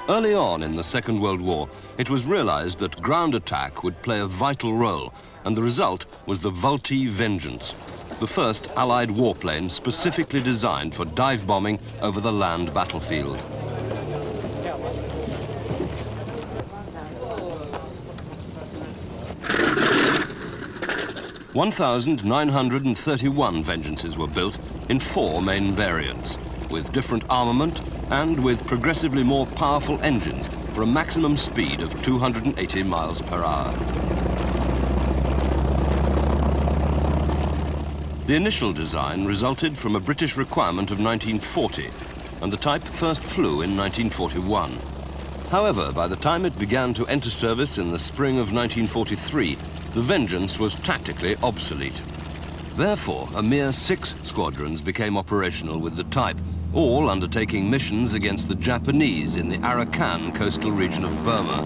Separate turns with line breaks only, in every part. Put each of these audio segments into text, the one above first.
Early on in the Second World War, it was realized that ground attack would play a vital role, and the result was the Vultee Vengeance, the first Allied warplane specifically designed for dive bombing over the land battlefield. (1,931 Vengeances were built in 4 main variants, with different armament and with progressively more powerful engines for a maximum speed of 280 miles per hour. The initial design resulted from a British requirement of 1940, and the type first flew in 1941. However, by the time it began to enter service in the spring of 1943, the Vengeance was tactically obsolete. Therefore, a mere 6 squadrons became operational with the type, all undertaking missions against the Japanese in the Arakan coastal region of Burma.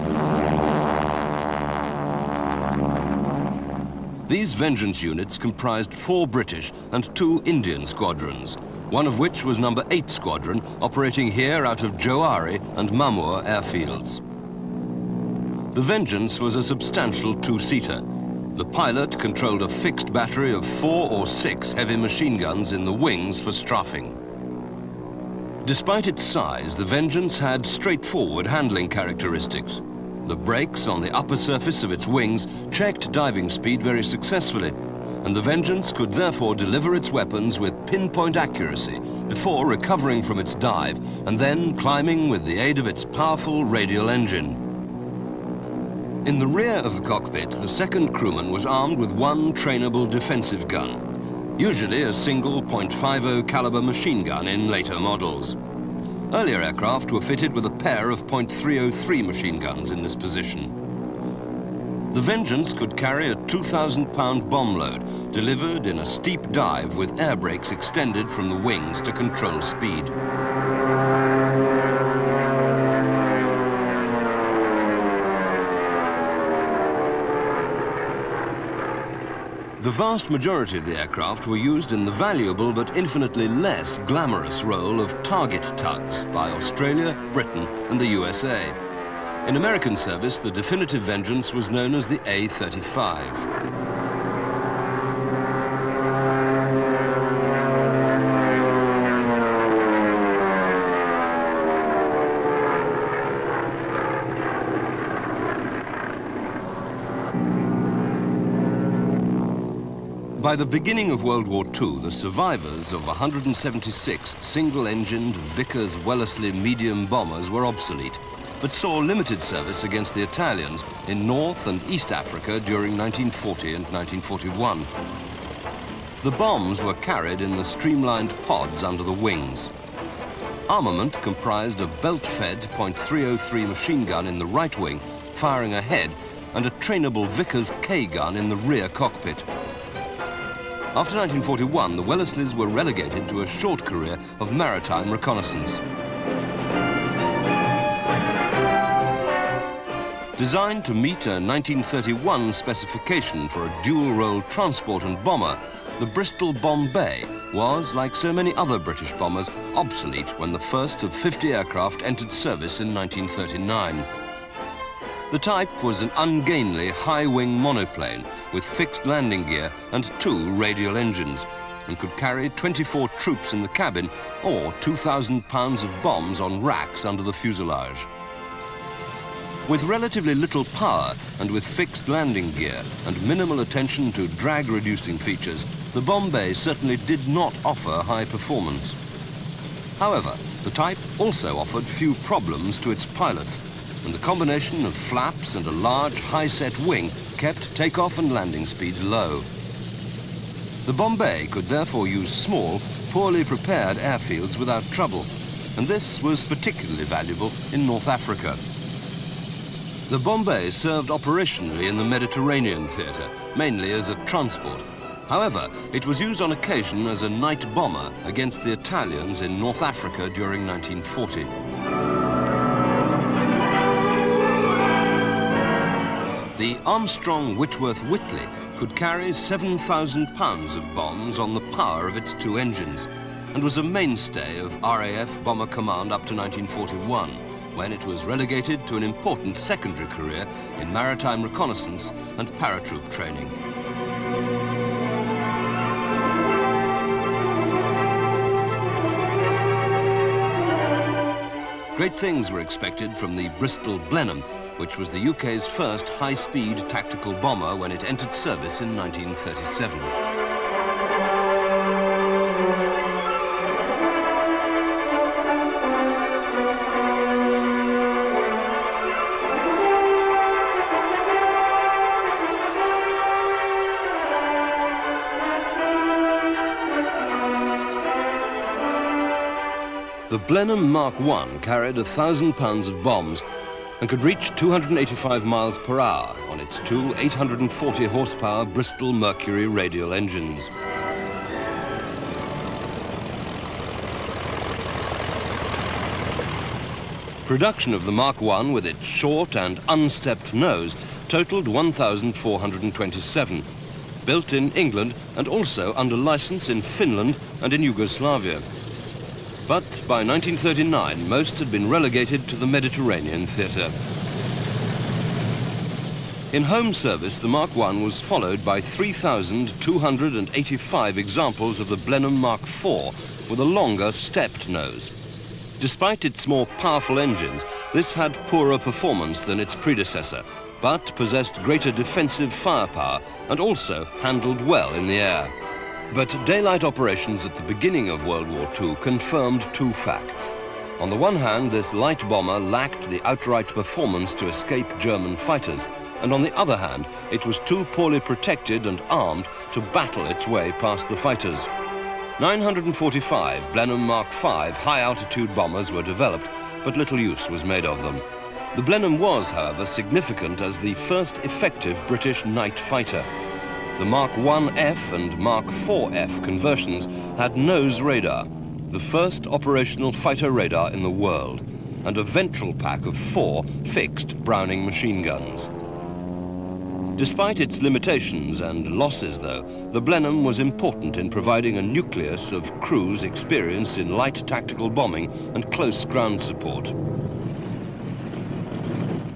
These Vengeance units comprised 4 British and 2 Indian squadrons, one of which was number 8 Squadron, operating here out of Johari and Mamur airfields. The Vengeance was a substantial 2-seater. The pilot controlled a fixed battery of 4 or 6 heavy machine guns in the wings for strafing. Despite its size, the Vengeance had straightforward handling characteristics. The brakes on the upper surface of its wings checked diving speed very successfully, and the Vengeance could therefore deliver its weapons with pinpoint accuracy before recovering from its dive and then climbing with the aid of its powerful radial engine. In the rear of the cockpit, the second crewman was armed with 1 trainable defensive gun, usually a single .50 caliber machine gun in later models. Earlier aircraft were fitted with a pair of .303 machine guns in this position. The Vengeance could carry a 2,000-pound bomb load delivered in a steep dive with air brakes extended from the wings to control speed. The vast majority of the aircraft were used in the valuable but infinitely less glamorous role of target tugs by Australia, Britain, and the USA. In American service, the definitive Vengeance was known as the A-35. By the beginning of World War II, the survivors of 176 single-engined Vickers-Wellesley medium bombers were obsolete, but saw limited service against the Italians in North and East Africa during 1940 and 1941. The bombs were carried in the streamlined pods under the wings. Armament comprised a belt-fed .303 machine gun in the right wing, firing ahead, and a trainable Vickers K gun in the rear cockpit. After 1941, the Wellesleys were relegated to a short career of maritime reconnaissance. Designed to meet a 1931 specification for a dual-role transport and bomber, the Bristol Bombay was, like so many other British bombers, obsolete when the first of 50 aircraft entered service in 1939. The type was an ungainly high-wing monoplane with fixed landing gear and 2 radial engines, and could carry 24 troops in the cabin or 2,000 pounds of bombs on racks under the fuselage. With relatively little power and with fixed landing gear and minimal attention to drag-reducing features, the Bombay certainly did not offer high performance. However, the type also offered few problems to its pilots, and the combination of flaps and a large, high-set wing kept takeoff and landing speeds low. The Bombay could therefore use small, poorly prepared airfields without trouble, and this was particularly valuable in North Africa. The Bombay served operationally in the Mediterranean theatre, mainly as a transport. However, it was used on occasion as a night bomber against the Italians in North Africa during 1940. The Armstrong-Whitworth-Whitley could carry 7,000 pounds of bombs on the power of its 2 engines, and was a mainstay of RAF Bomber Command up to 1941, when it was relegated to an important secondary career in maritime reconnaissance and paratroop training. Great things were expected from the Bristol Blenheim, which was the UK's first high-speed tactical bomber when it entered service in 1937. The Blenheim Mark I carried 1,000 pounds of bombs and could reach 285 miles per hour on its two 840 horsepower Bristol Mercury radial engines. Production of the Mark I with its short and unstepped nose totaled 1,427, built in England and also under license in Finland and in Yugoslavia. But by 1939, most had been relegated to the Mediterranean theatre. In home service, the Mark I was followed by 3,285 examples of the Blenheim Mark IV with a longer stepped nose. Despite its more powerful engines, this had poorer performance than its predecessor, but possessed greater defensive firepower and also handled well in the air. But daylight operations at the beginning of World War II confirmed two facts. On the one hand, this light bomber lacked the outright performance to escape German fighters, and on the other hand, it was too poorly protected and armed to battle its way past the fighters. 945 Blenheim Mark V high-altitude bombers were developed, but little use was made of them. The Blenheim was, however, significant as the first effective British night fighter. The Mark 1F and Mark 4F conversions had nose radar, the first operational fighter radar in the world, and a ventral pack of 4 fixed Browning machine guns. Despite its limitations and losses, though, the Blenheim was important in providing a nucleus of crews experienced in light tactical bombing and close ground support.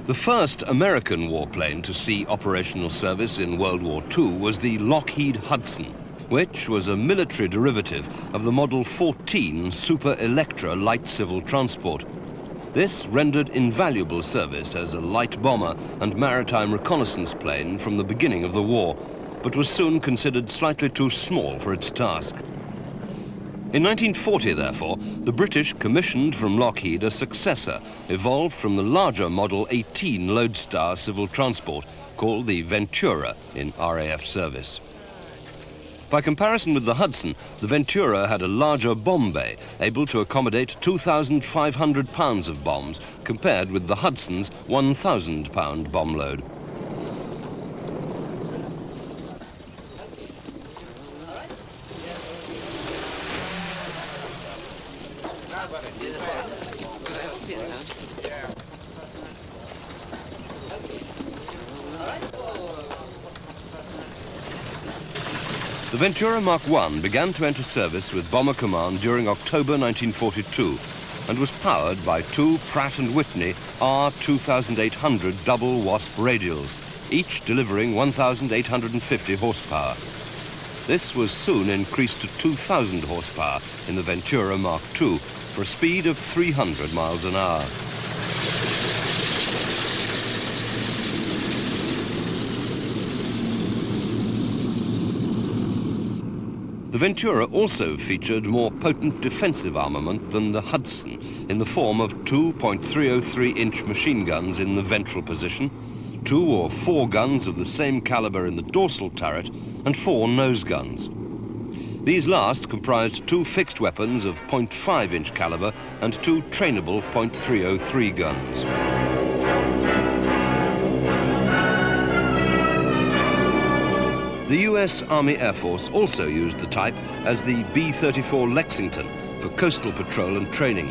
The first American warplane to see operational service in World War II was the Lockheed Hudson, which was a military derivative of the Model 14 Super Electra light civil transport. This rendered invaluable service as a light bomber and maritime reconnaissance plane from the beginning of the war, but was soon considered slightly too small for its task. In 1940, therefore, the British commissioned from Lockheed a successor evolved from the larger Model 18 Lodestar civil transport called the Ventura in RAF service. By comparison with the Hudson, the Ventura had a larger bomb bay, able to accommodate 2,500 pounds of bombs, compared with the Hudson's 1,000-pound bomb load. The Ventura Mark I began to enter service with Bomber Command during October 1942 and was powered by 2 Pratt & Whitney R2800 double Wasp radials, each delivering 1,850 horsepower. This was soon increased to 2,000 horsepower in the Ventura Mark II for a speed of 300 miles an hour. The Ventura also featured more potent defensive armament than the Hudson in the form of 2 .303-inch machine guns in the ventral position, 2 or 4 guns of the same caliber in the dorsal turret, and 4 nose guns. These last comprised 2 fixed weapons of .5-inch caliber and 2 trainable .303 guns. The US Army Air Force also used the type as the B-34 Lexington for coastal patrol and training.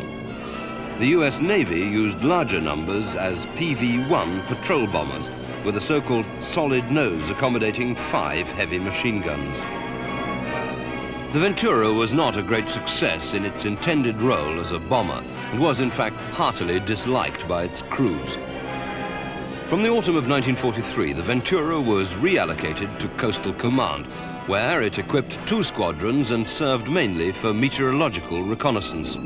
The US Navy used larger numbers as PV-1 patrol bombers with a so-called solid nose accommodating 5 heavy machine guns. The Ventura was not a great success in its intended role as a bomber and was in fact heartily disliked by its crews. From the autumn of 1943, the Ventura was reallocated to Coastal Command, where it equipped 2 squadrons and served mainly for meteorological reconnaissance.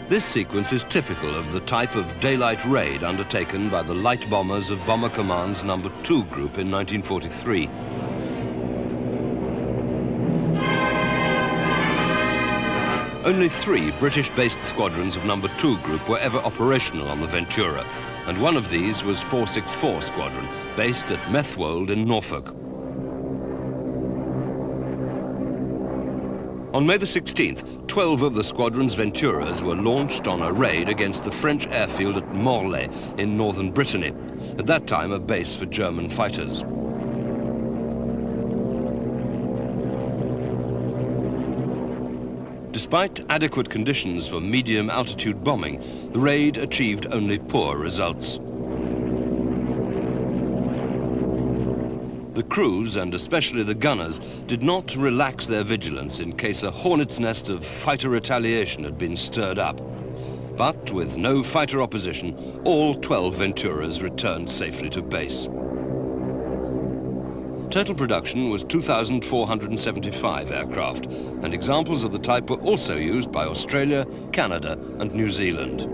This sequence is typical of the type of daylight raid undertaken by the light bombers of Bomber Command's No. 2 group in 1943. Only 3 British-based squadrons of No. 2 group were ever operational on the Ventura, and one of these was 464 Squadron, based at Methwold in Norfolk. On May the 16th, 12 of the squadron's Venturas were launched on a raid against the French airfield at Morlaix in northern Brittany, at that time a base for German fighters. Despite adequate conditions for medium-altitude bombing, the raid achieved only poor results. The crews, and especially the gunners, did not relax their vigilance in case a hornet's nest of fighter retaliation had been stirred up. But with no fighter opposition, all 12 Venturas returned safely to base. Total production was 2,475 aircraft, and examples of the type were also used by Australia, Canada, and New Zealand.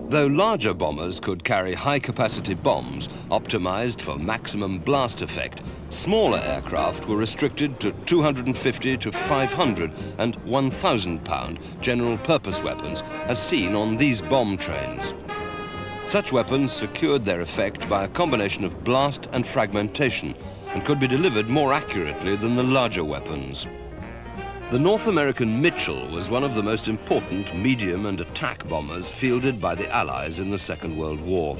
Though larger bombers could carry high-capacity bombs optimized for maximum blast effect, smaller aircraft were restricted to 250 to 500 and 1,000-pound general-purpose weapons, as seen on these bomb trains. Such weapons secured their effect by a combination of blast and fragmentation and could be delivered more accurately than the larger weapons. The North American Mitchell was one of the most important medium and attack bombers fielded by the Allies in the Second World War.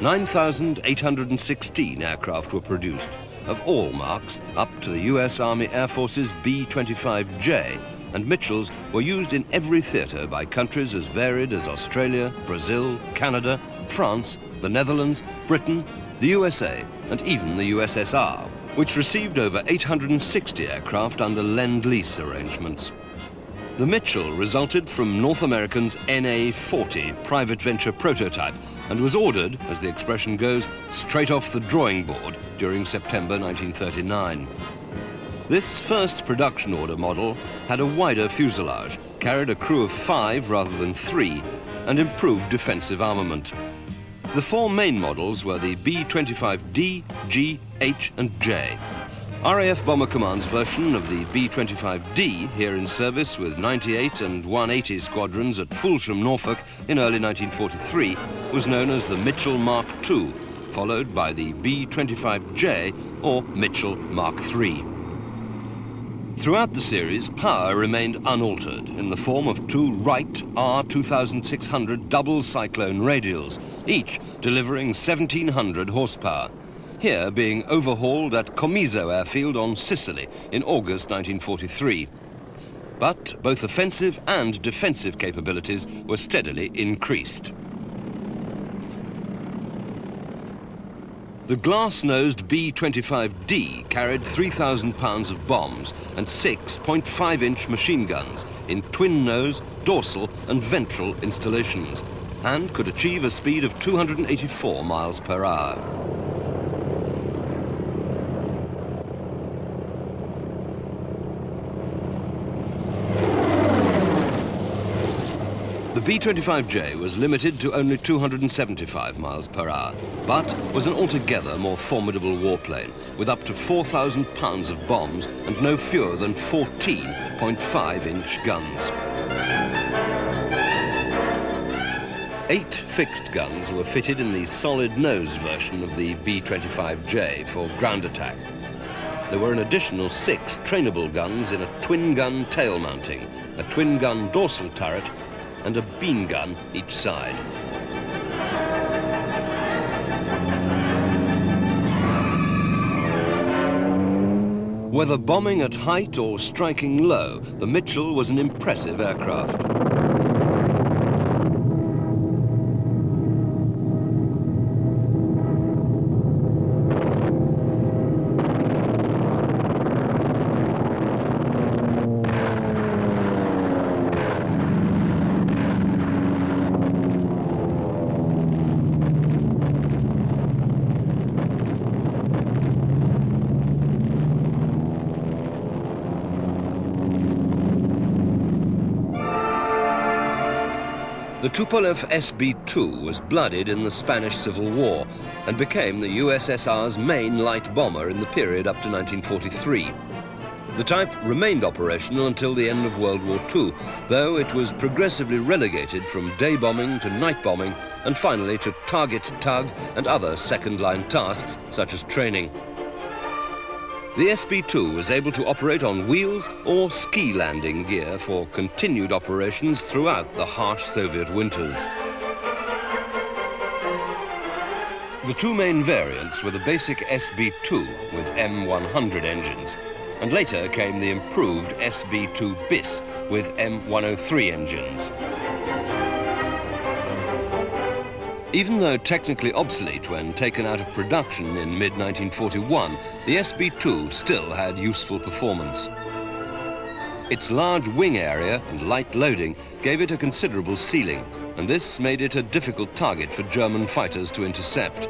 9,816 aircraft were produced, of all marks, up to the US Army Air Force's B-25J, and Mitchells were used in every theater by countries as varied as Australia, Brazil, Canada, France, the Netherlands, Britain, the USA, and even the USSR, which received over 860 aircraft under Lend-Lease arrangements. The Mitchell resulted from North American's NA-40 private venture prototype and was ordered, as the expression goes, straight off the drawing board during September 1939. This first production order model had a wider fuselage, carried a crew of 5 rather than 3, and improved defensive armament. The 4 main models were the B-25D, G, H, and J. RAF Bomber Command's version of the B-25D, here in service with 98 and 180 squadrons at Fulsham, Norfolk in early 1943, was known as the Mitchell Mark II, followed by the B-25J or Mitchell Mark III. Throughout the series, power remained unaltered in the form of 2 Wright R2600 double cyclone radials, each delivering 1,700 horsepower, here being overhauled at Comiso Airfield on Sicily in August 1943. But both offensive and defensive capabilities were steadily increased. The glass-nosed B-25D carried 3,000 pounds of bombs and 6 .5-inch machine guns in twin-nose, dorsal and ventral installations, and could achieve a speed of 284 miles per hour. The B-25J was limited to only 275 miles per hour, but was an altogether more formidable warplane, with up to 4,000 pounds of bombs and no fewer than 14 .5-inch guns. 8 fixed guns were fitted in the solid nose version of the B-25J for ground attack. There were an additional 6 trainable guns in a twin-gun tail mounting, a twin-gun dorsal turret, and a beam gun each side. Whether bombing at height or striking low, the Mitchell was an impressive aircraft. The Tupolev SB-2 was blooded in the Spanish Civil War and became the USSR's main light bomber in the period up to 1943. The type remained operational until the end of World War II, though it was progressively relegated from day bombing to night bombing and finally to target tug and other second-line tasks such as training. The SB-2 was able to operate on wheels or ski landing gear for continued operations throughout the harsh Soviet winters. The two main variants were the basic SB-2 with M100 engines, and later came the improved SB-2 bis with M103 engines. Even though technically obsolete when taken out of production in mid-1941, the SB-2 still had useful performance. Its large wing area and light loading gave it a considerable ceiling, and this made it a difficult target for German fighters to intercept.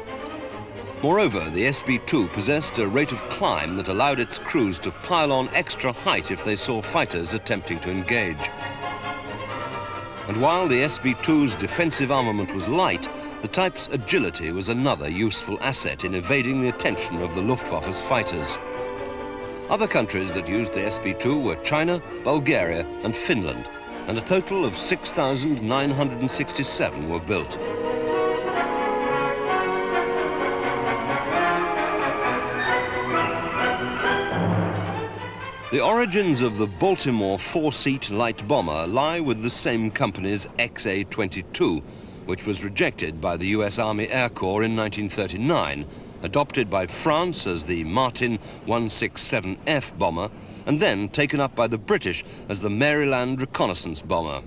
Moreover, the SB-2 possessed a rate of climb that allowed its crews to pile on extra height if they saw fighters attempting to engage. And while the SB-2's defensive armament was light, the type's agility was another useful asset in evading the attention of the Luftwaffe's fighters. Other countries that used the SB-2 were China, Bulgaria and Finland, and a total of 6,967 were built. The origins of the Baltimore four-seat light bomber lie with the same company's XA-22, which was rejected by the US Army Air Corps in 1939, adopted by France as the Martin 167F bomber, and then taken up by the British as the Maryland reconnaissance bomber.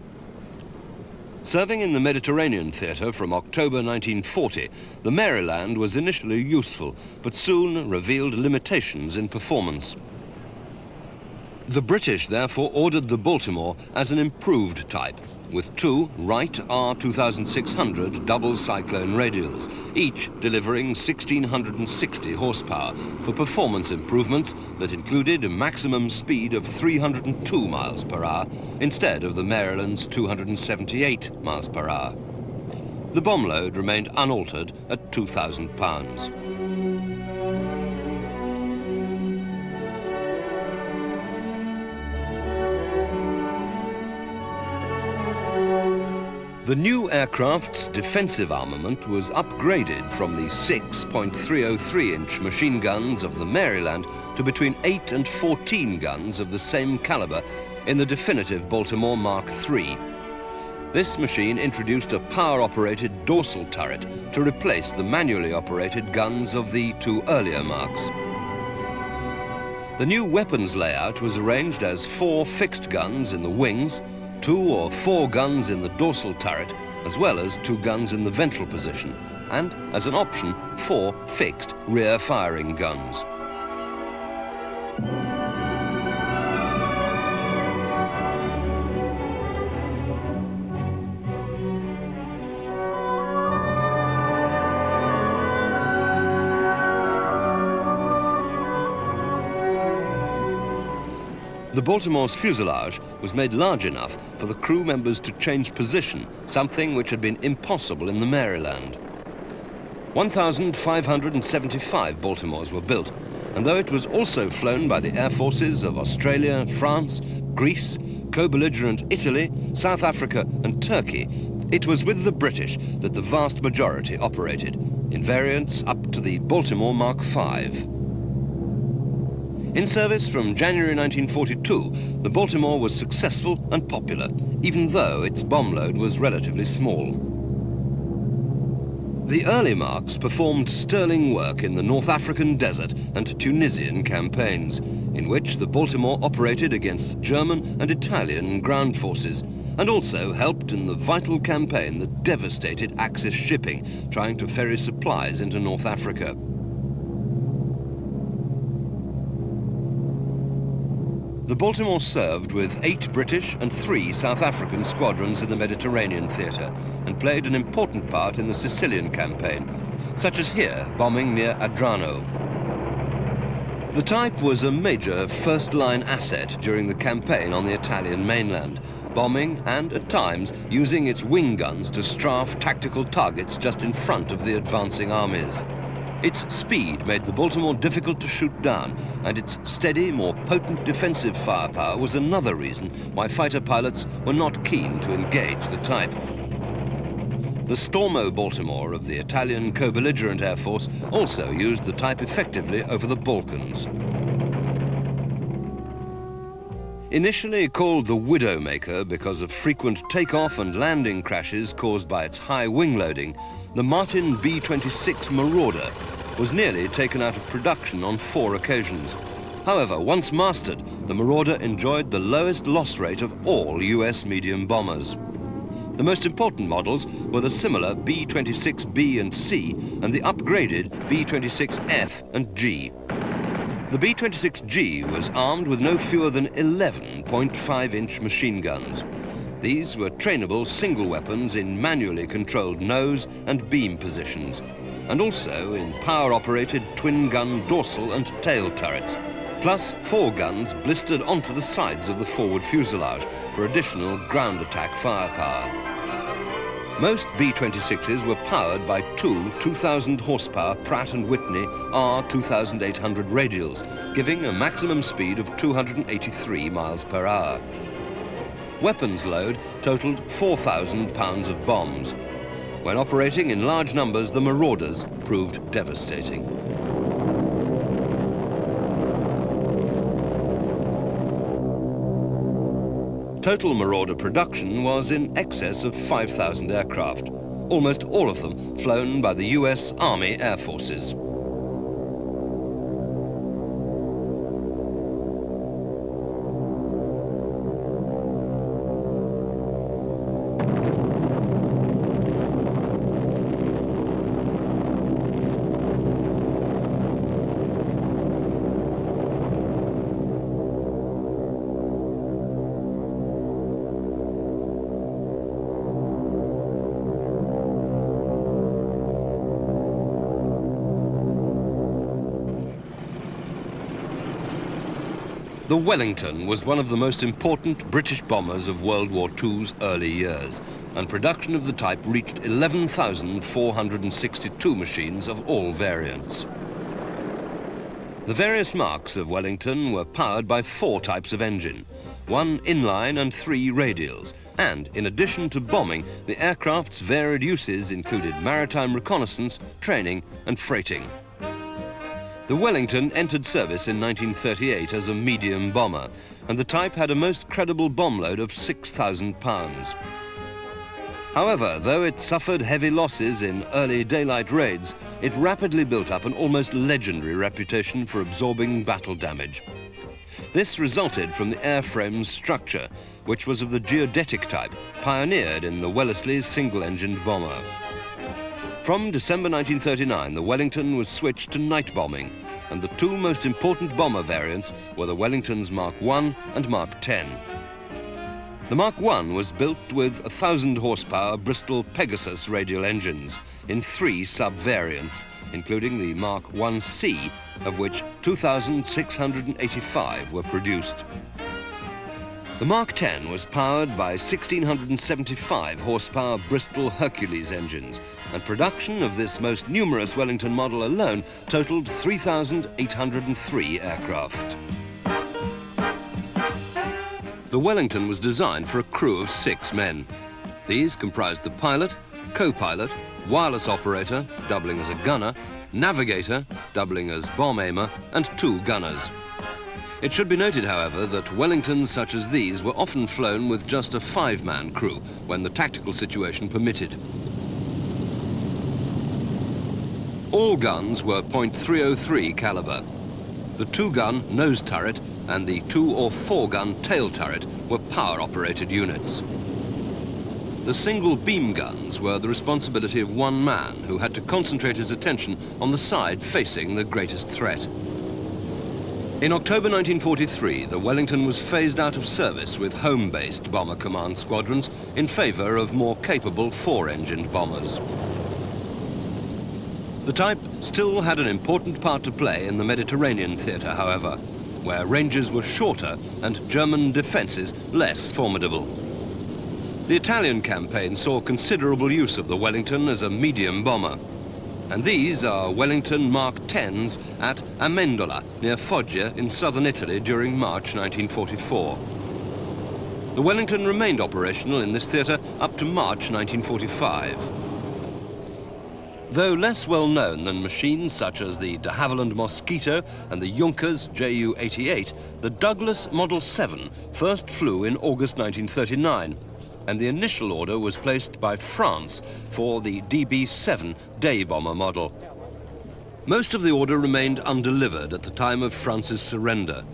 Serving in the Mediterranean theatre from October 1940, the Maryland was initially useful, but soon revealed limitations in performance. The British therefore ordered the Baltimore as an improved type, with two Wright R2600 double cyclone radials, each delivering 1,660 horsepower for performance improvements that included a maximum speed of 302 miles per hour instead of the Maryland's 278 miles per hour. The bomb load remained unaltered at 2,000 pounds. The new aircraft's defensive armament was upgraded from the 6.303-inch machine guns of the Maryland to between 8 and 14 guns of the same caliber in the definitive Baltimore Mark III. This machine introduced a power-operated dorsal turret to replace the manually operated guns of the two earlier Marks. The new weapons layout was arranged as 4 fixed guns in the wings, 2 or 4 guns in the dorsal turret, as well as 2 guns in the ventral position, and, as an option, 4 fixed rear firing guns. The Baltimore's fuselage was made large enough for the crew members to change position, something which had been impossible in the Maryland. 1,575 Baltimores were built, and though it was also flown by the air forces of Australia, France, Greece, co-belligerent Italy, South Africa and Turkey, it was with the British that the vast majority operated, in variants up to the Baltimore Mark V. In service from January 1942, the Baltimore was successful and popular, even though its bomb load was relatively small. The early Marks performed sterling work in the North African desert and Tunisian campaigns, in which the Baltimore operated against German and Italian ground forces, and also helped in the vital campaign that devastated Axis shipping, trying to ferry supplies into North Africa. The Baltimore served with 8 British and 3 South African squadrons in the Mediterranean theatre and played an important part in the Sicilian campaign, such as here, bombing near Adrano. The type was a major first-line asset during the campaign on the Italian mainland, bombing and, at times, using its wing guns to strafe tactical targets just in front of the advancing armies. Its speed made the Baltimore difficult to shoot down, and its steady, more potent defensive firepower was another reason why fighter pilots were not keen to engage the type. The Stormo Baltimore of the Italian co-belligerent Air Force also used the type effectively over the Balkans. Initially called the Widowmaker because of frequent takeoff and landing crashes caused by its high wing loading, the Martin B-26 Marauder was nearly taken out of production on 4 occasions. However, once mastered, the Marauder enjoyed the lowest loss rate of all US medium bombers. The most important models were the similar B-26B and C and the upgraded B-26F and G. The B-26G was armed with no fewer than 11 .5-inch machine guns. These were trainable single weapons in manually controlled nose and beam positions, and also in power-operated twin-gun dorsal and tail turrets, plus 4 guns blistered onto the sides of the forward fuselage for additional ground attack firepower. Most B-26s were powered by 2 2,000 horsepower Pratt & Whitney R2800 radials, giving a maximum speed of 283 miles per hour. Weapons load totaled 4,000 pounds of bombs. When operating in large numbers, the Marauders proved devastating. Total Marauder production was in excess of 5,000 aircraft, almost all of them flown by the US Army Air Forces. The Wellington was one of the most important British bombers of World War II's early years, and production of the type reached 11,462 machines of all variants. The various marks of Wellington were powered by 4 types of engine, 1 inline and 3 radials, and in addition to bombing, the aircraft's varied uses included maritime reconnaissance, training and freighting. The Wellington entered service in 1938 as a medium bomber, and the type had a most credible bomb load of 6,000 pounds. However, though it suffered heavy losses in early daylight raids, it rapidly built up an almost legendary reputation for absorbing battle damage. This resulted from the airframe's structure, which was of the geodetic type, pioneered in the Wellesley's single-engined bomber. From December 1939, the Wellington was switched to night bombing, and the 2 most important bomber variants were the Wellington's Mark I and Mark X. The Mark I was built with 1,000 horsepower Bristol Pegasus radial engines in 3 sub-variants, including the Mark IC, of which 2,685 were produced. The Mark X was powered by 1,675 horsepower Bristol Hercules engines, and production of this most numerous Wellington model alone totaled 3,803 aircraft. The Wellington was designed for a crew of 6 men. These comprised the pilot, co-pilot, wireless operator, doubling as a gunner, navigator, doubling as bomb aimer, and 2 gunners. It should be noted, however, that Wellingtons such as these were often flown with just a 5-man crew when the tactical situation permitted. All guns were .303 caliber. The 2-gun nose turret and the 2- or 4-gun tail turret were power-operated units. The single beam guns were the responsibility of 1 man who had to concentrate his attention on the side facing the greatest threat. In October 1943, the Wellington was phased out of service with home-based bomber command squadrons in favor of more capable 4-engined bombers. The type still had an important part to play in the Mediterranean theatre, however, where ranges were shorter and German defences less formidable. The Italian campaign saw considerable use of the Wellington as a medium bomber. And these are Wellington Mark 10s at Amendola, near Foggia in southern Italy during March 1944. The Wellington remained operational in this theatre up to March 1945. Though less well known than machines such as the de Havilland Mosquito and the Junkers Ju-88, the Douglas Model 7 first flew in August 1939, and the initial order was placed by France for the DB-7 day bomber model. Most of the order remained undelivered at the time of France's surrender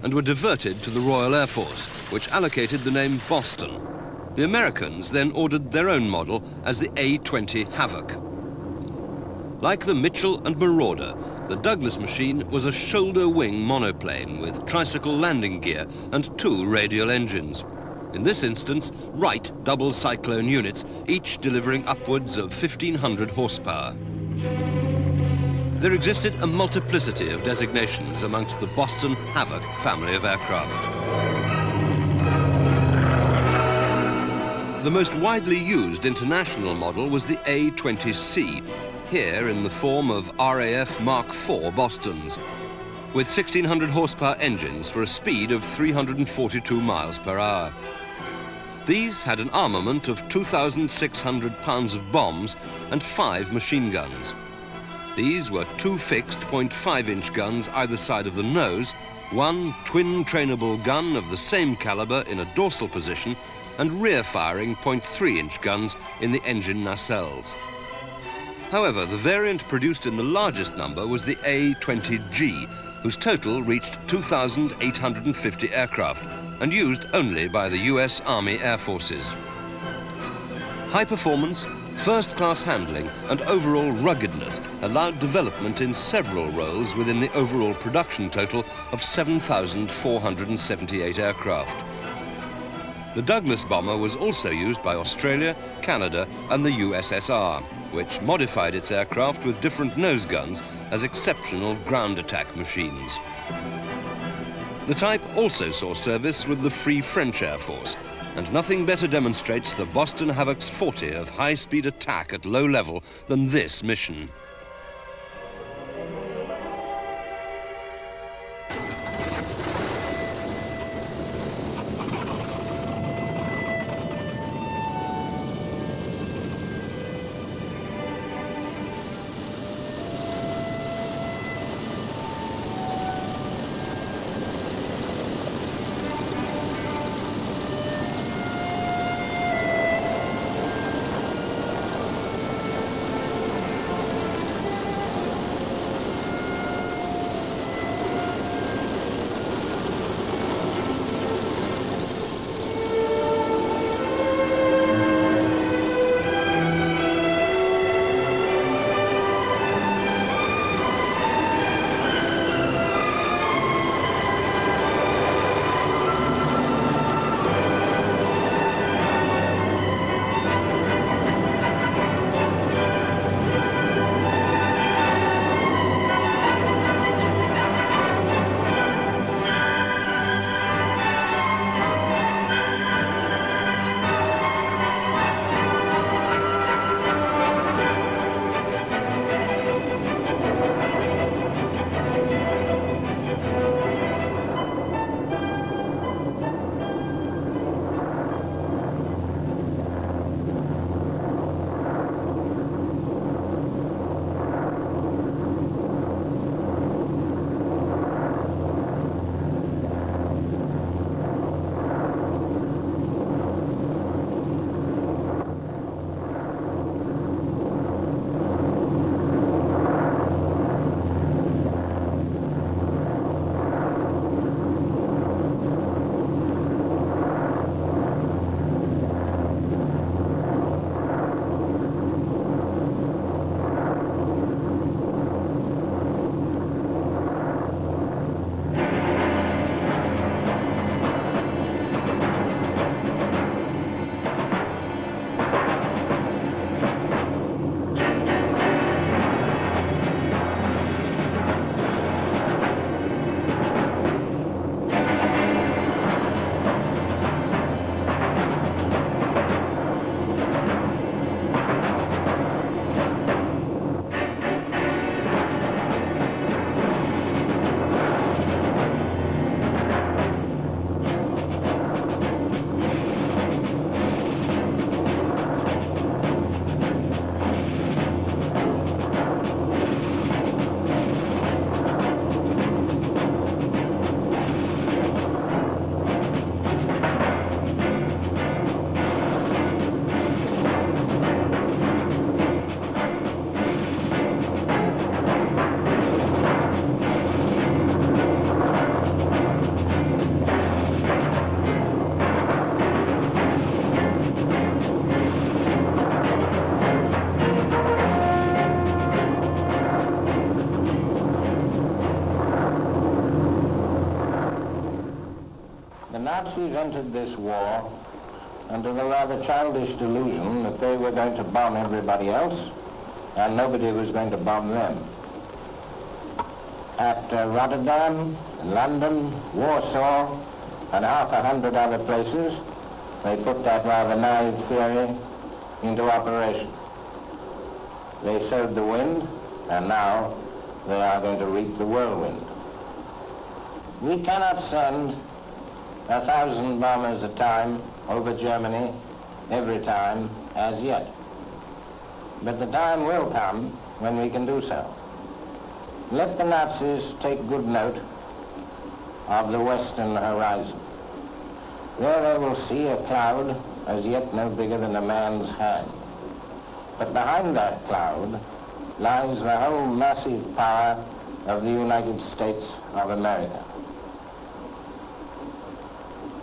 and were diverted to the Royal Air Force, which allocated the name Boston. The Americans then ordered their own model as the A-20 Havoc. Like the Mitchell and Marauder, the Douglas machine was a shoulder-wing monoplane with tricycle landing gear and 2 radial engines. In this instance, Wright double cyclone units, each delivering upwards of 1,500 horsepower. There existed a multiplicity of designations amongst the Boston Havoc family of aircraft. The most widely used international model was the A-20C, here in the form of RAF Mark IV Bostons, with 1,600 horsepower engines for a speed of 342 miles per hour. These had an armament of 2,600 pounds of bombs and 5 machine guns. These were 2 fixed 0.5-inch guns either side of the nose, 1 twin trainable gun of the same caliber in a dorsal position, and rear-firing 0.3-inch guns in the engine nacelles. However, the variant produced in the largest number was the A-20G, whose total reached 2,850 aircraft and used only by the US Army Air Forces. High performance, first-class handling and overall ruggedness allowed development in several roles within the overall production total of 7,478 aircraft. The Douglas bomber was also used by Australia, Canada and the USSR, which modified its aircraft with different nose guns as exceptional ground attack machines. The type also saw service with the Free French Air Force, and nothing better demonstrates the Boston Havoc's forte of high-speed attack at low level than this mission.
Nazis entered this war under the rather childish delusion that they were going to bomb everybody else and nobody was going to bomb them. At Rotterdam, London, Warsaw, and half 100 other places, they put that rather naive theory into operation. They sowed the wind, and now they are going to reap the whirlwind. We cannot send 1,000 bombers a time over Germany every time as yet. But the time will come when we can do so. Let the Nazis take good note of the western horizon. There they will see a cloud as yet no bigger than a man's hand. But behind that cloud lies the whole massive power of the United States of America.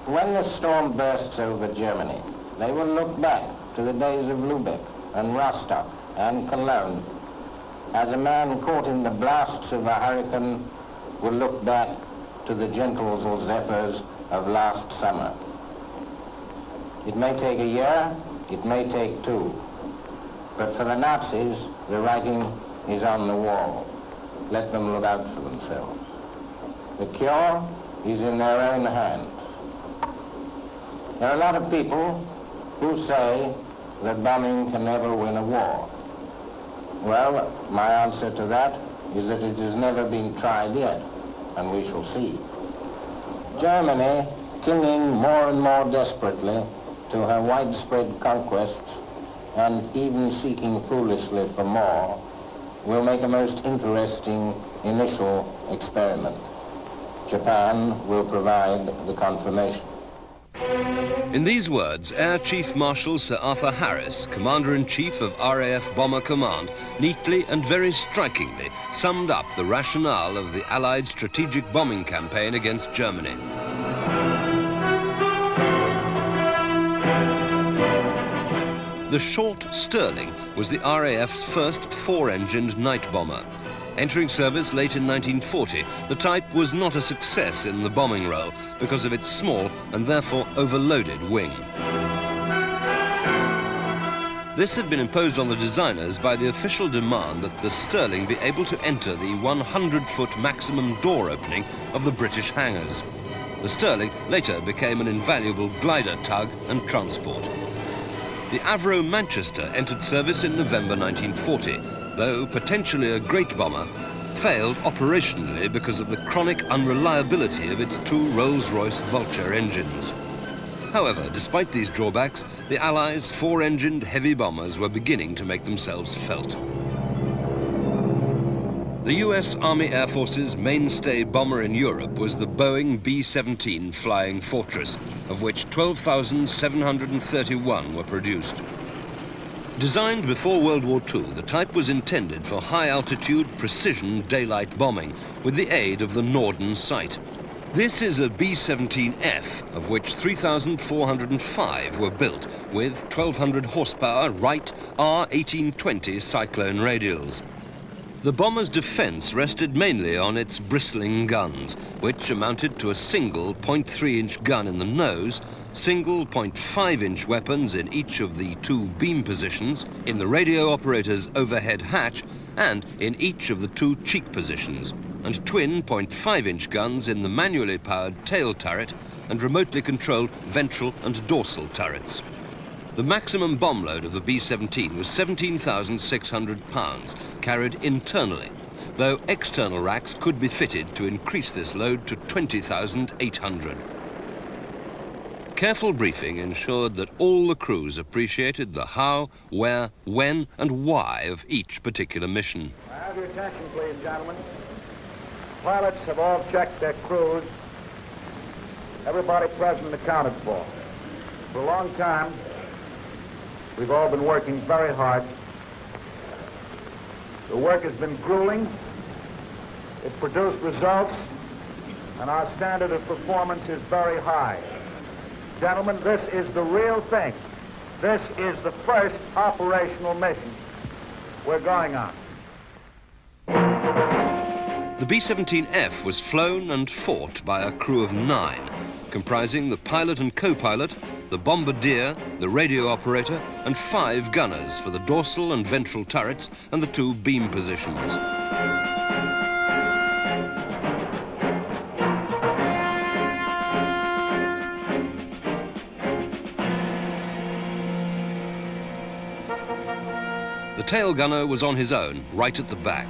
When the storm bursts over Germany, they will look back to the days of Lubeck and Rostock and Cologne, as a man caught in the blasts of a hurricane will look back to the gentle zephyrs of last summer. It may take a year, it may take two, but for the Nazis, the writing is on the wall. Let them look out for themselves. The cure is in their own hands. There are a lot of people who say that bombing can never win a war. Well, my answer to that is that it has never been tried yet, and we shall see. Germany, clinging more and more desperately to her widespread conquests and even seeking foolishly for more, will make a most interesting initial experiment. Japan will provide the confirmation.
In these words, Air Chief Marshal Sir Arthur Harris, Commander-in-Chief of RAF Bomber Command, neatly and very strikingly summed up the rationale of the Allied strategic bombing campaign against Germany. The short Sterling was the RAF's first four-engined night bomber. Entering service late in 1940, the type was not a success in the bombing role because of its small and therefore overloaded wing. This had been imposed on the designers by the official demand that the Sterling be able to enter the 100-foot maximum door opening of the British hangars. The Sterling later became an invaluable glider tug and transport. The Avro Manchester entered service in November 1940, though potentially a great bomber, failed operationally because of the chronic unreliability of its two Rolls-Royce Vulture engines. However, despite these drawbacks, the Allies' four-engined heavy bombers were beginning to make themselves felt. The US Army Air Force's mainstay bomber in Europe was the Boeing B-17 Flying Fortress, of which 12,731 were produced. Designed before World War II, the type was intended for high-altitude, precision daylight bombing with the aid of the Norden sight. This is a B-17F, of which 3,405 were built with 1,200 horsepower Wright R1820 Cyclone radials. The bomber's defense rested mainly on its bristling guns, which amounted to a single .3-inch gun in the nose, single .5-inch weapons in each of the two beam positions, in the radio operator's overhead hatch, and in each of the two cheek positions, and twin .5-inch guns in the manually powered tail turret and remotely controlled ventral and dorsal turrets. The maximum bomb load of the B-17 was 17,600 pounds, carried internally, though external racks could be fitted to increase this load to 20,800. Careful briefing ensured that all the crews appreciated the how, where, when, and why of each particular mission.
I have your attention, please, gentlemen. Pilots have all checked their crews. Everybody present accounted for. For a long time, we've all been working very hard. The work has been grueling. It produced results, and our standard of performance is very high. Gentlemen, this is the real thing. This is the first operational mission we're going on.
The B-17F was flown and fought by a crew of 9. comprising the pilot and co-pilot, the bombardier, the radio operator, and 5 gunners for the dorsal and ventral turrets and the 2 beam positions. The tail gunner was on his own, right at the back.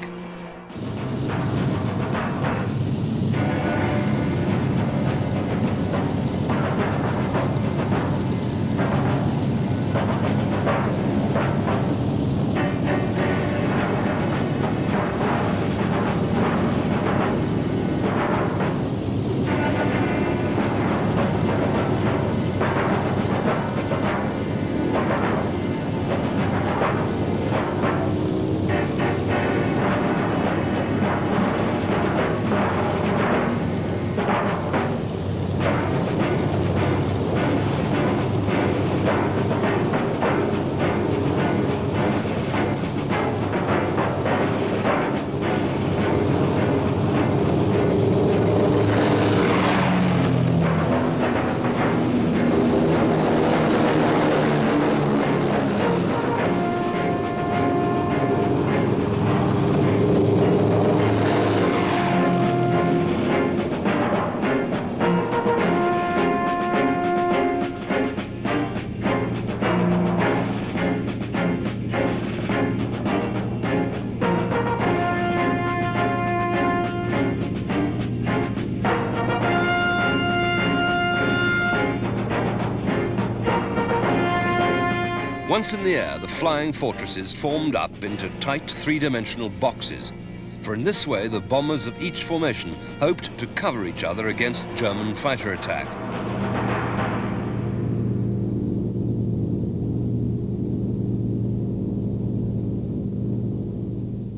Once in the air, the flying fortresses formed up into tight three-dimensional boxes, for in this way the bombers of each formation hoped to cover each other against German fighter attack.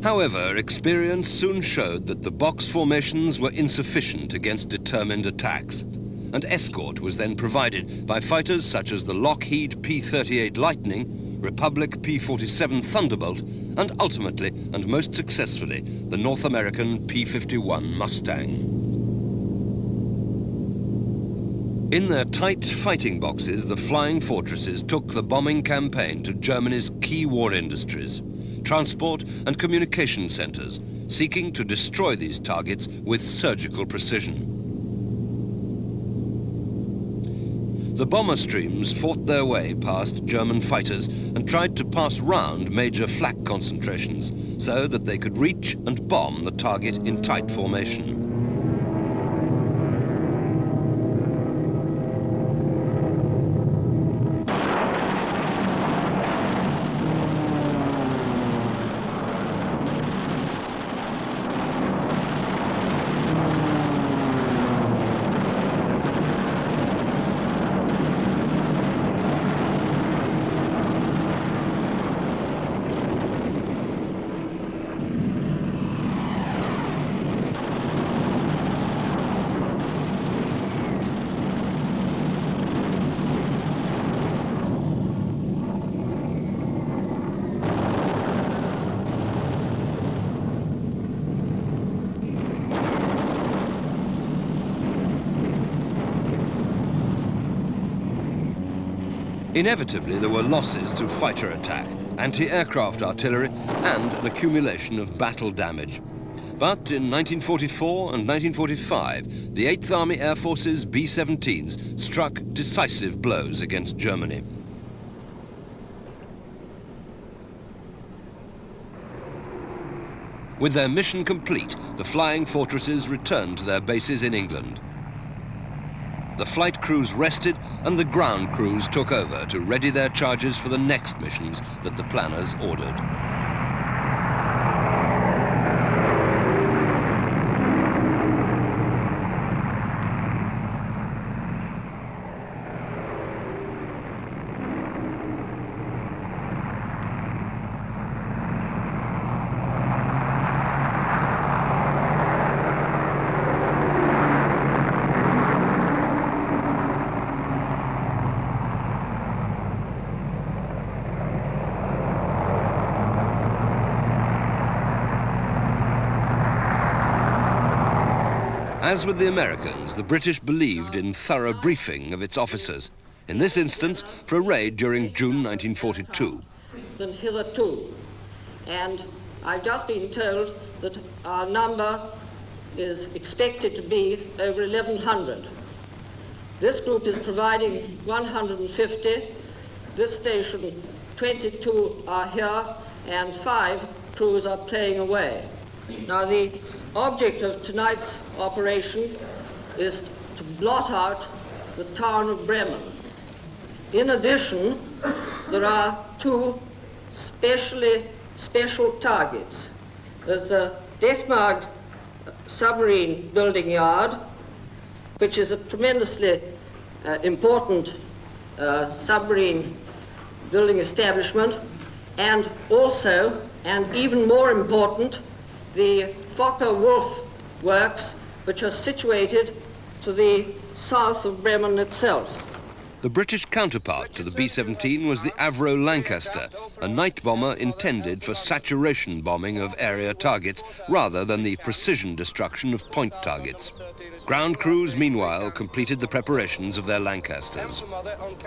However, experience soon showed that the box formations were insufficient against determined attacks, and escort was then provided by fighters such as the Lockheed P-38 Lightning, Republic P-47 Thunderbolt, and ultimately, and most successfully, the North American P-51 Mustang. In their tight fighting boxes, the flying fortresses took the bombing campaign to Germany's key war industries, transport and communication centers, seeking to destroy these targets with surgical precision. The bomber streams fought their way past German fighters and tried to pass round major flak concentrations so that they could reach and bomb the target in tight formation. Inevitably, there were losses to fighter attack, anti-aircraft artillery, and an accumulation of battle damage. But in 1944 and 1945, the 8th Army Air Force's B-17s struck decisive blows against Germany. With their mission complete, the flying fortresses returned to their bases in England. The flight crews rested and the ground crews took over to ready their charges for the next missions that the planners ordered. As with the Americans, the British believed in thorough briefing of its officers, in this instance for a raid during June 1942.
Than hitherto. And I've just been told that our number is expected to be over 1,100. This group is providing 150. This station, 22 are here, and 5 crews are playing away. Now, the object of tonight's operation is to blot out the town of Bremen. In addition, there are 2 special targets. There's a Deckmark submarine building yard, which is a tremendously important submarine building establishment, and also, and even more important, the Fokker-Wulf works, which are situated to the south of Bremen itself.
The British counterpart to the B-17 was the Avro Lancaster, a night bomber intended for saturation bombing of area targets rather than the precision destruction of point targets. Ground crews, meanwhile, completed the preparations of their Lancasters.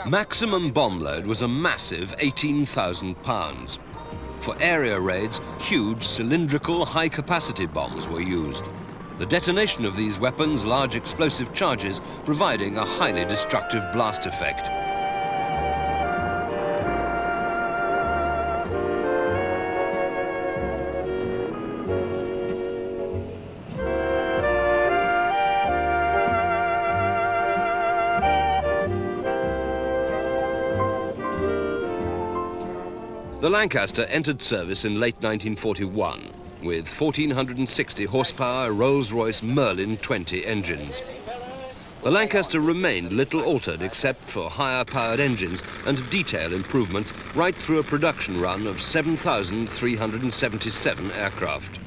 Maximum bomb load was a massive 18,000 pounds. For area raids, huge cylindrical high-capacity bombs were used. The detonation of these weapons, large explosive charges, providing a highly destructive blast effect. The Lancaster entered service in late 1941. With 1,460 horsepower Rolls-Royce Merlin 20 engines. The Lancaster remained little altered except for higher-powered engines and detail improvements right through a production run of 7,377 aircraft.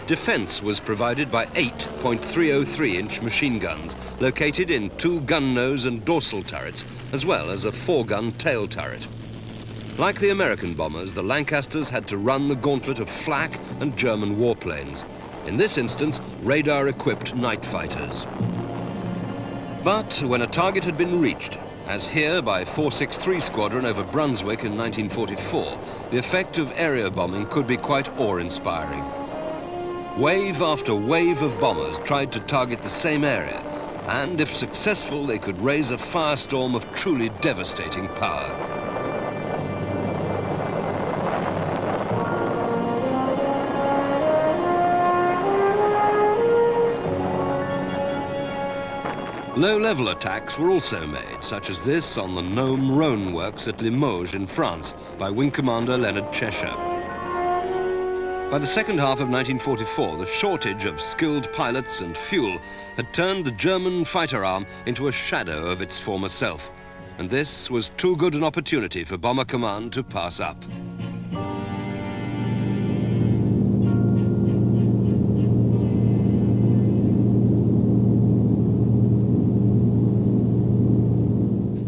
Defence was provided by 8 .303-inch machine guns located in 2 gun nose and dorsal turrets, as well as a 4-gun tail turret. Like the American bombers, the Lancasters had to run the gauntlet of flak and German warplanes. In this instance, radar-equipped night fighters. But when a target had been reached, as here by 463 Squadron over Brunswick in 1944, the effect of area bombing could be quite awe-inspiring. Wave after wave of bombers tried to target the same area, and if successful, they could raise a firestorm of truly devastating power. Low-level attacks were also made, such as this on the Gnome-Rhone works at Limoges in France by Wing Commander Leonard Cheshire. By the second half of 1944, the shortage of skilled pilots and fuel had turned the German fighter arm into a shadow of its former self. And this was too good an opportunity for Bomber Command to pass up.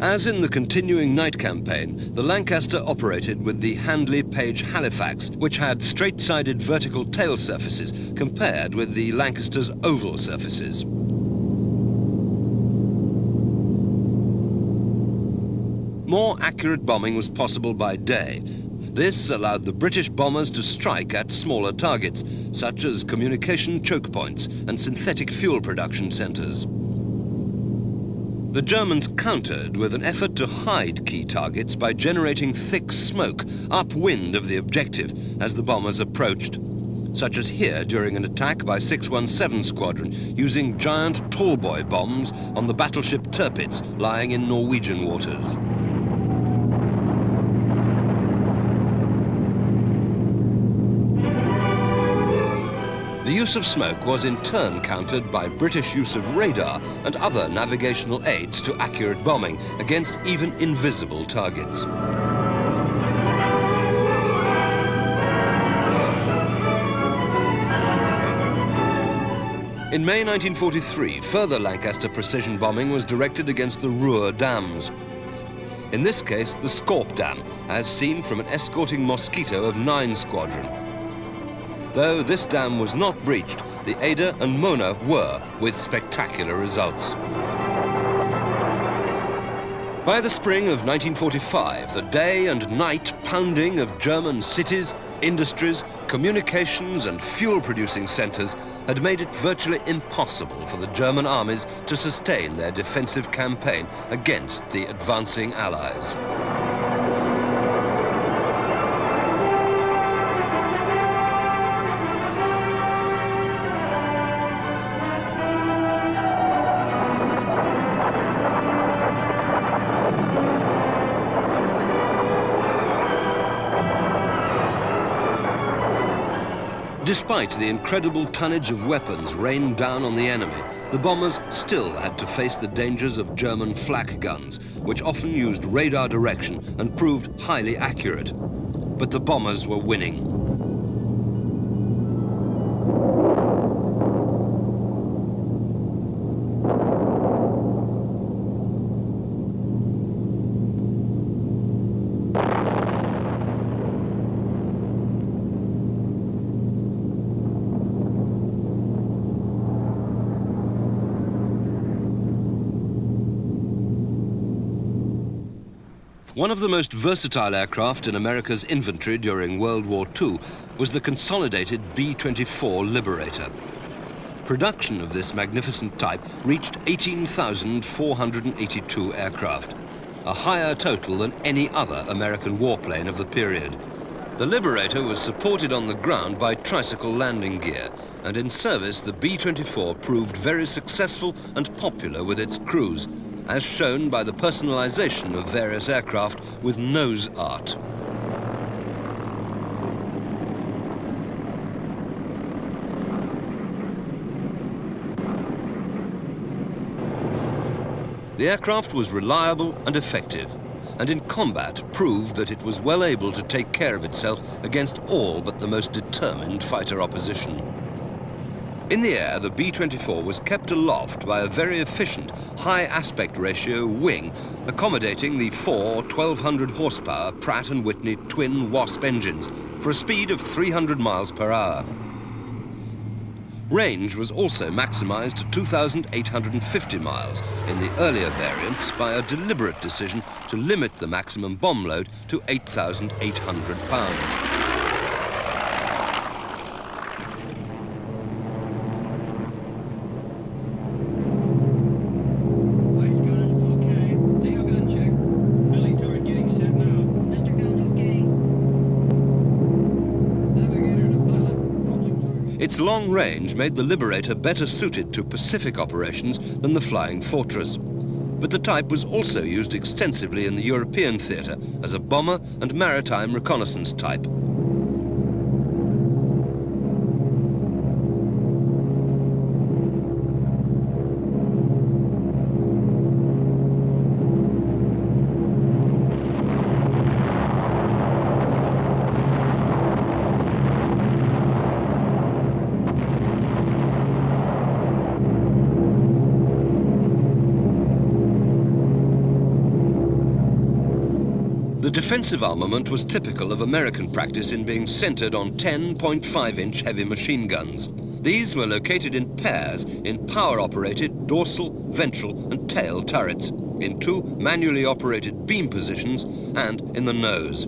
As in the continuing night campaign, the Lancaster operated with the Handley-Page Halifax, which had straight-sided vertical tail surfaces compared with the Lancaster's oval surfaces. More accurate bombing was possible by day. This allowed the British bombers to strike at smaller targets, such as communication choke points and synthetic fuel production centres. The Germans countered with an effort to hide key targets by generating thick smoke upwind of the objective as the bombers approached, such as here during an attack by 617 Squadron using giant tallboy bombs on the battleship Tirpitz lying in Norwegian waters. The use of smoke was in turn countered by British use of radar and other navigational aids to accurate bombing against even invisible targets. In May 1943, further Lancaster precision bombing was directed against the Ruhr dams. In this case, the Scorp Dam, as seen from an escorting Mosquito of 9 Squadron. Though this dam was not breached, the Ada and Mona were, with spectacular results. By the spring of 1945, the day and night pounding of German cities, industries, communications and fuel-producing centres had made it virtually impossible for the German armies to sustain their defensive campaign against the advancing Allies. Despite the incredible tonnage of weapons rained down on the enemy, the bombers still had to face the dangers of German flak guns, which often used radar direction and proved highly accurate. But the bombers were winning. One of the most versatile aircraft in America's infantry during World War II was the consolidated B-24 Liberator. Production of this magnificent type reached 18,482 aircraft, a higher total than any other American warplane of the period. The Liberator was supported on the ground by tricycle landing gear, and in service the B-24 proved very successful and popular with its crews, as shown by the personalization of various aircraft with nose art. The aircraft was reliable and effective, and in combat proved that it was well able to take care of itself against all but the most determined fighter opposition. In the air, the B-24 was kept aloft by a very efficient, high aspect ratio wing, accommodating the 4 1,200 horsepower Pratt & Whitney twin Wasp engines for a speed of 300 miles per hour. Range was also maximized to 2,850 miles in the earlier variants by a deliberate decision to limit the maximum bomb load to 8,800 pounds. Its long range made the Liberator better suited to Pacific operations than the Flying Fortress. But the type was also used extensively in the European theatre as a bomber and maritime reconnaissance type. The defensive armament was typical of American practice in being centered on 10.5-inch heavy machine guns. These were located in pairs in power-operated dorsal, ventral and tail turrets, in 2 manually operated beam positions and in the nose.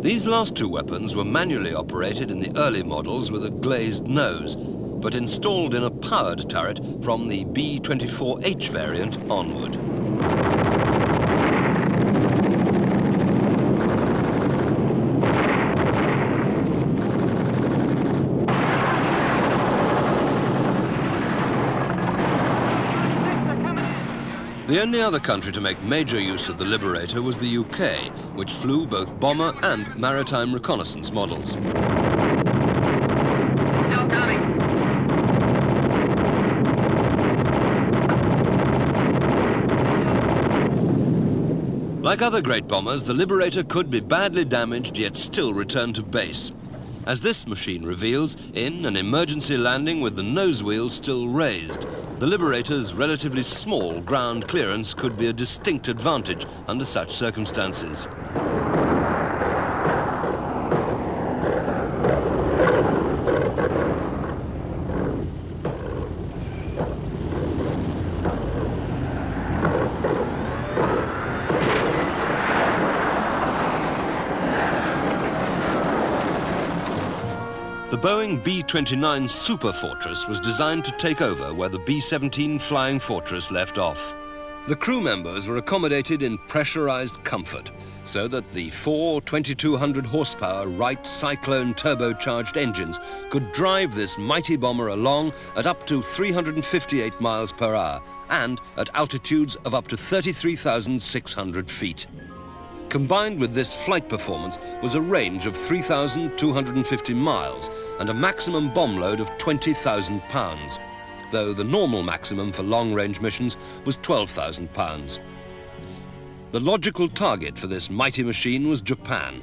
These last 2 weapons were manually operated in the early models with a glazed nose, but installed in a powered turret from the B-24H variant onward. The only other country to make major use of the Liberator was the UK, which flew both bomber and maritime reconnaissance models. Like other great bombers, the Liberator could be badly damaged yet still return to base. as this machine reveals in an emergency landing with the nose wheel still raised. The Liber-ators' relatively small ground clearance could be a distinct advantage under such circumstances. The Boeing B-29 Superfort-resses was designed to take over where the B-17 Flying Fortress left off. The crew members were accommodated in pressurized comfort, so that the four 2,200 horsepower Wright Cyclone turbocharged engines could drive this mighty bomber along at up to 358 miles per hour and at altitudes of up to 33,600 feet. Combined with this flight performance was a range of 3,250 miles and a maximum bomb load of 20,000 pounds, though the normal maximum for long-range missions was 12,000 pounds. The logical target for this mighty machine was Japan.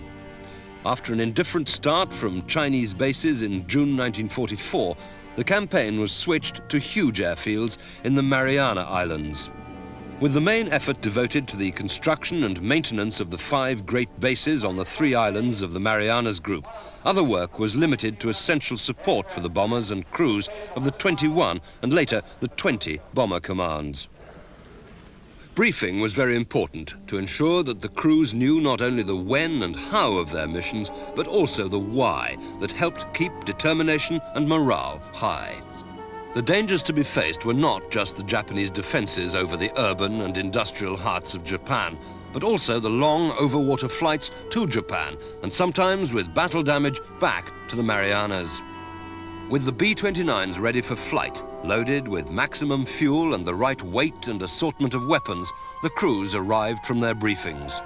After an indifferent start from Chinese bases in June 1944, the campaign was switched to huge airfields in the Mariana Islands. With the main effort devoted to the construction and maintenance of the 5 great bases on the 3 islands of the Marianas Group, other work was limited to essential support for the bombers and crews of the 21 and later the 20 bomber commands. Briefing was very important to ensure that the crews knew not only the when and how of their missions, but also the why that helped keep determination and morale high. The dangers to be faced were not just the Japanese defenses over the urban and industrial hearts of Japan, but also the long overwater flights to Japan, and sometimes with battle damage back to the Marianas. With the B-29s ready for flight, loaded with maximum fuel and the right weight and assortment of weapons, the crews arrived from their briefings.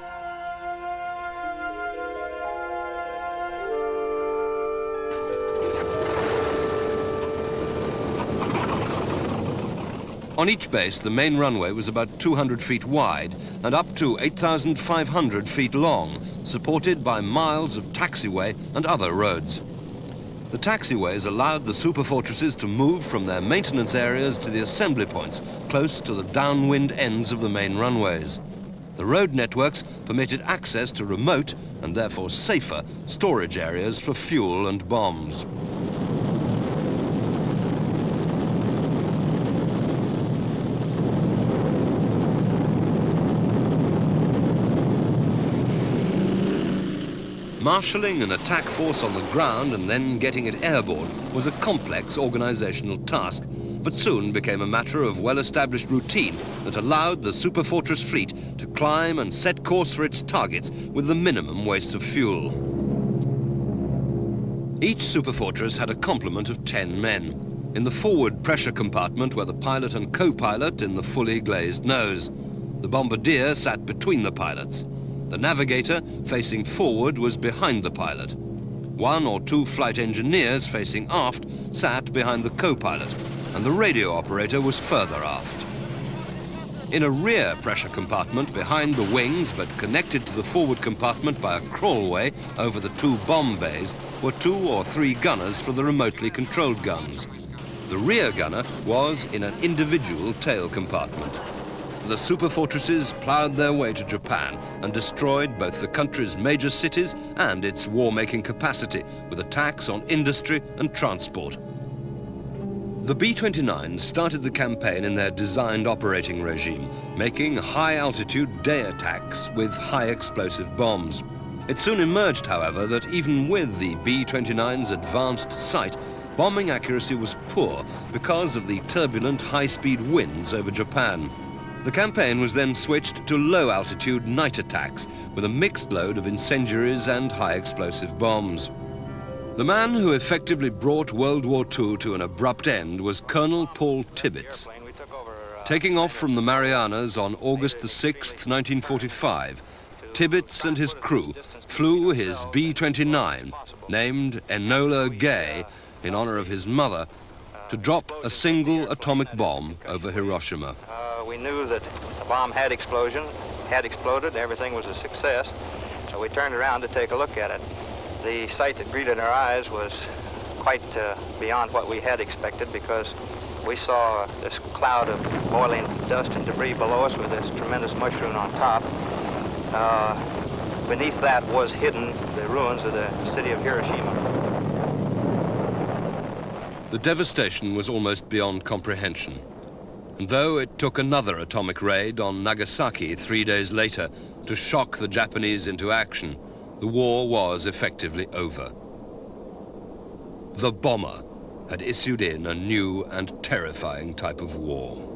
On each base, the main runway was about 200 feet wide and up to 8,500 feet long, supported by miles of taxiway and other roads. The taxiways allowed the Superfort-resses to move from their maintenance areas to the assembly points, close to the downwind ends of the main runways. The road networks permitted access to remote, and therefore safer, storage areas for fuel and bombs. Marshalling an attack force on the ground and then getting it airborne was a complex organizational task, but soon became a matter of well-established routine that allowed the Superfort-ress fleet to climb and set course for its targets with the minimum waste of fuel. Each Superfort-ress had a complement of 10 men. In the forward pressure compartment were the pilot and co-pilot in the fully glazed nose. The bombardier sat between the pilots. The navigator, facing forward, was behind the pilot. 1 or 2 flight engineers facing aft sat behind the co-pilot, and the radio operator was further aft. In a rear pressure compartment behind the wings, but connected to the forward compartment by a crawlway over the 2 bomb bays, were 2 or 3 gunners for the remotely controlled guns. The rear gunner was in an individual tail compartment. The Superfort-resses ploughed their way to Japan and destroyed both the country's major cities and its war-making capacity with attacks on industry and transport. The B-29s started the campaign in their designed operating regime, making high-altitude day attacks with high-explosive bombs. It soon emerged, however, that even with the B-29's advanced sight, bombing accuracy was poor because of the turbulent high-speed winds over Japan. The campaign was then switched to low-altitude night attacks with a mixed load of incendiaries and high-explosive bombs. The man who effectively brought World War II to an abrupt end was Colonel Paul Tibbets. Taking off from the Marianas on August the 6th, 1945, Tibbets and his crew flew his B-29, named Enola Gay in honor of his mother, to drop a single atomic bomb over Hiroshima.
We knew that the bomb had exploded, everything was a success, so we turned around to take a look at it. The sight that greeted our eyes was quite beyond what we had expected, because we saw this cloud of boiling dust and debris below us with this tremendous mushroom on top. Beneath that was hidden the ruins of the city of Hiroshima.
The devastation was almost beyond comprehension. And though it took another atomic raid on Nagasaki 3 days later to shock the Japanese into action, the war was effectively over. The bomber had issued in a new and terrifying type of war.